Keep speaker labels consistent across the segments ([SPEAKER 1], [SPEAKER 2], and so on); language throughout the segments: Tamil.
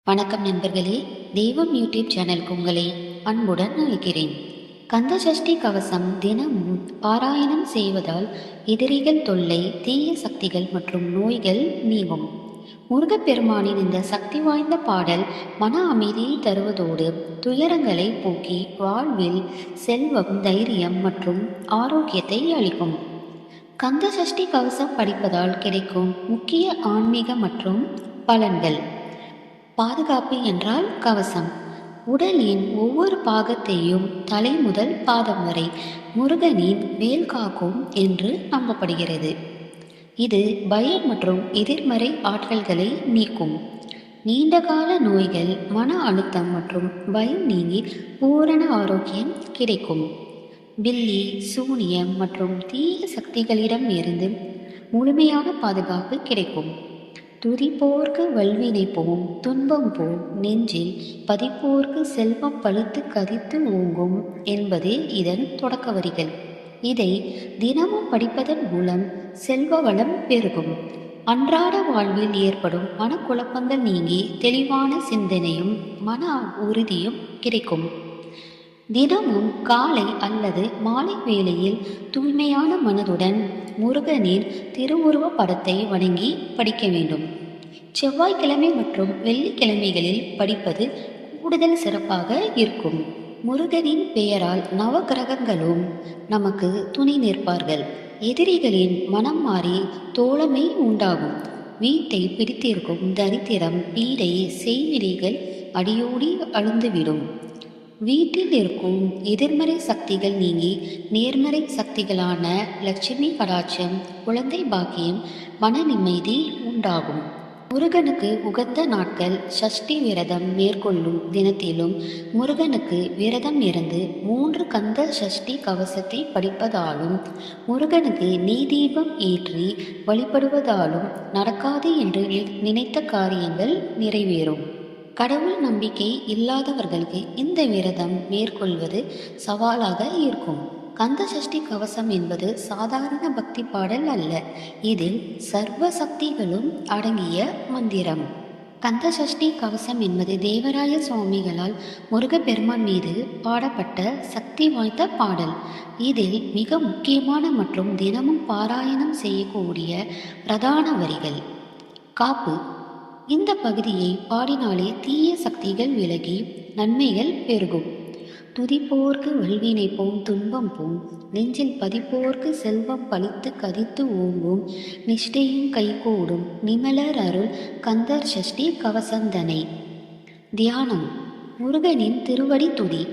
[SPEAKER 1] வணக்கம் நண்பர்களே, தெய்வம் யூடியூப் சேனலுக்கு உங்களை அன்புடன் அழைக்கிறேன். கந்த சஷ்டி கவசம் தினமும் பாராயணம் செய்வதால் எதிரிகள் தொல்லை, தீய சக்திகள் மற்றும் நோய்கள் நீங்கும். முருகப்பெருமானின் இந்த சக்தி வாய்ந்த பாடல் மன அமைதியை தருவதோடு துயரங்களை போக்கி வாழ்வில் செல்வம், தைரியம் மற்றும் ஆரோக்கியத்தை அளிக்கும். கந்த சஷ்டி கவசம் படிப்பதால் கிடைக்கும் முக்கிய ஆன்மீக மற்றும் பலன்கள். பாதுகாப்பு என்றால் கவசம். உடலின் ஒவ்வொரு பாகத்தையும் தலை முதல் பாதம் வரை முருகனின் வேல் காக்கும் என்று நம்பப்படுகிறது. இது பயம் மற்றும் எதிர்மறை ஆற்றல்களை நீக்கும். நீண்டகால நோய்கள், மன அழுத்தம் மற்றும் பயம் நீங்கி பூரண ஆரோக்கியம் கிடைக்கும். பில்லி, சூனியம் மற்றும் தீய சக்திகளிடம் இருந்து முழுமையான பாதுகாப்பு கிடைக்கும். துதிப்போர்க்கு வல்வினை போம், துன்பம் போம், நெஞ்சில் பதிப்போர்க்கு செல்வம் பழுத்து கதித்து ஓங்கும் என்பதே இதன் தொடக்க வரிகள். இதை தினமும் படிப்பதன் மூலம் செல்வ வளம் பெருகும். அன்றாட வாழ்வில் ஏற்படும் மனக்குழப்பங்கள் நீங்கி தெளிவான சிந்தனையும் மன உறுதியும் கிடைக்கும். தினமும் காலை அல்லது மாலை வேளையில் தூய்மையான மனதுடன் முருகனின் திருவுருவ படத்தை வணங்கி படிக்க வேண்டும். செவ்வாய்க்கிழமை மற்றும் வெள்ளிக்கிழமைகளில் படிப்பது கூடுதல் சிறப்பாக இருக்கும். முருகனின் பெயரால் நவகிரகங்களும் நமக்கு துணை நிற்பார்கள். எதிரிகளின் மனம் மாறி தோழமை உண்டாகும். வீட்டை பிடித்திருக்கும் தரித்திரம், பீடை, செய்வினைகள் அடியோடி அழுந்துவிடும். வீட்டில் இருக்கும் எதிர்மறை சக்திகள் நீங்கி நேர்மறை சக்திகளான லட்சுமி கடாட்சம், குழந்தை பாக்கியம், மன நிம்மதி உண்டாகும். முருகனுக்கு உகந்த நாட்கள். சஷ்டி விரதம் மேற்கொள்ளும் தினத்திலும் முருகனுக்கு விரதம் இருந்து 3 கந்த சஷ்டி கவசத்தை படிப்பதாலும் முருகனுக்கு நெய் தீபம் ஏற்றி வழிபடுவதாலும் நடக்காது என்று நினைத்த காரியங்கள் நிறைவேறும். கடவுள் நம்பிக்கை இல்லாதவர்களுக்கு இந்த விரதம் மேற்கொள்வது சவாலாக இருக்கும். கந்த சஷ்டி கவசம் என்பது சாதாரண பக்தி பாடல் அல்ல. இதில் சர்வ சக்திகளும் அடங்கிய மந்திரம். கந்த சஷ்டி கவசம் என்பது தேவராய சுவாமிகளால் முருகப்பெருமான் மீது பாடப்பட்ட சக்தி வாய்ந்த பாடல். இதில் மிக முக்கியமான மற்றும் தினமும் பாராயணம் செய்யக்கூடிய பிரதான வரிகள். காப்பு. இந்த பகுதியை பாடினாலே தீய சக்திகள் விலகி நன்மைகள் பெருகும். துதிப்போர்க்கு வல்வினை போம், துன்பம் போம், நெஞ்சில் பதிப்போர்க்கு செல்வம் பழித்து கதித்து ஓங்கும், நிஷ்டையும் கைகூடும், நிமலர் அருள் கந்தர் சஷ்டி கவசந்தனை. தியானம். முருகனின் திருவடி துதி.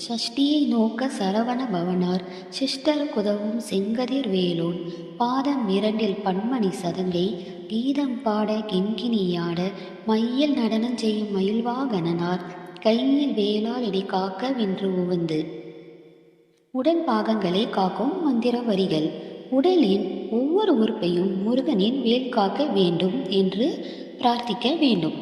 [SPEAKER 1] சஷ்டியை நோக்க சரவண பவனார், சிஷ்டர் குதவும் செங்கதிர் வேலோன், பாதம் 2 பன்மணி சதங்கை, கீதம் பாட கிண்கிணியாட, மையல் நடனம் செய்யும் மயில்வாகனார், கையில் வேளால் இடி காக்க வென்று உவந்து. உடல் பாகங்களை காக்கும் மந்திர வரிகள். உடலின் ஒவ்வொரு உறுப்பையும் முருகனின் வேல் காக்க வேண்டும் என்று பிரார்த்திக்க வேண்டும்.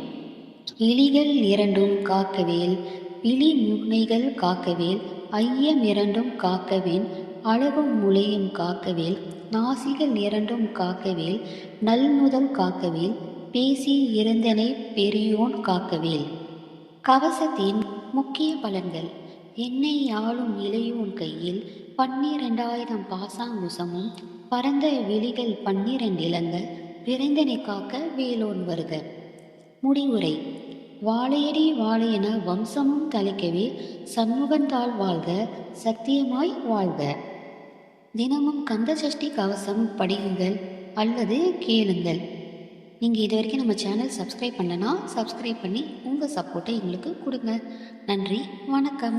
[SPEAKER 1] எலிகள் 2 காக்கவேல், விழி முனைகள் காக்கவேல், ஐயம் 2 காக்கவேல், அழகும் முளையும் காக்கவேல், நாசிகள் 2 காக்கவேல், நல்முதல் காக்கவேல், பேசி இருந்தனை பெரியோன் காக்கவேல். கவசத்தின் முக்கிய பலன்கள். என்னை ஆளும் இளையோன் கையில் 12,000 பாசாங்குசமும், பரந்த விழிகள் 12 இலங்க, விரைந்தனை காக்க வேலோன் வருக. முடிவுரை. வாழையடி வாழையென வம்சமும் தலைக்கவே, சண்முகந்தாள் வாழ்க, சத்தியமாய் வாழ்க. தினமும் கந்த சஷ்டி கவசம் படியுங்கள் அல்லது கேளுங்கள். நீங்கள் இது வரைக்கும் நம்ம சேனல் சப்ஸ்கிரைப் பண்ணனா சப்ஸ்கிரைப் பண்ணி உங்கள் சப்போர்ட்டை எங்களுக்கு கொடுங்க. நன்றி, வணக்கம்.